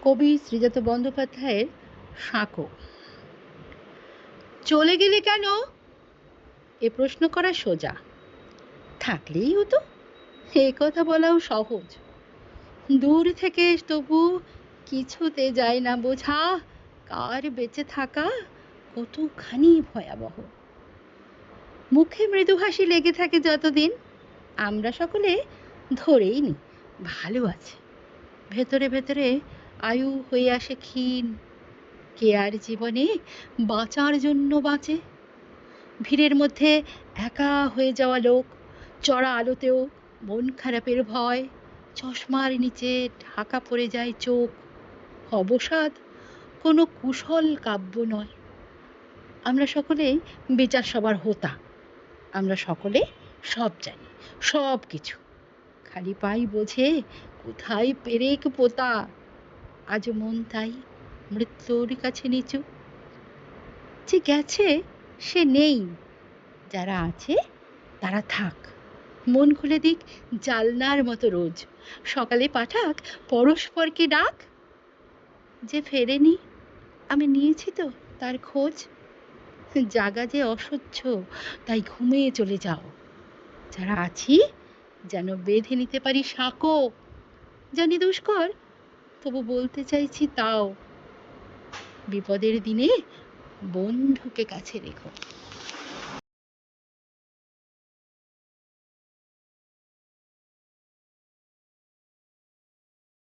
কবি শ্রীজাত বন্দ্যোপাধ্যায়ের সাঁকো। চলে গেলে কেন এ প্রশ্ন করা সোজা, থাকলেই হতো এ কথা বলাও সহজ। দূর থেকে তবু কিছুতে যায় না বোঝা কার বেঁচে থাকা কতখানি ভয়াবহ। মুখে মৃদু হাসি লেগে থাকে যতদিন, আমরা সকলে ধরেই নি ভালো আছে। ভেতরে ভেতরে আয়ু হয়ে আসে ক্ষীণ। কে আর জীবনে বাঁচার জন্য বাঁচে? ভিড়ের মধ্যে একা হয়ে যাওয়া লোক, চড়া আলোতেও মন খারাপের ভয়, চশমার নিচে ঢাকা পড়ে যায় চোখ। অবসাদ কোনো কুশল কাব্য নয়। আমরা সকলে বিচার সবার হোতা, আমরা সকলে সব জানি, সব কিছু। খালি পাই বোঝে কোথায় পেরেক পোতা। আজ মন তাই মৃত্যুর কাছে নিচু। যে গেছে সে নেই, যারা আছে তারা থাক। মন খুলে দিক জালনার মতো রোজ, সকালে পাঠাক পরস্পরকে ডাক। যে ফেরেনি আমি নিয়েছি তো তার খোঁজ। জাগা যে অসহ্য তাই ঘুমিয়ে চলে যাও। যারা আছি যেন বেঁধে নিতে পারি সাঁকো। জানি দুষ্কর, তবু বলতে চাইছি তাও, বিপদের দিনে বন্ধুকে কাছে রেখো।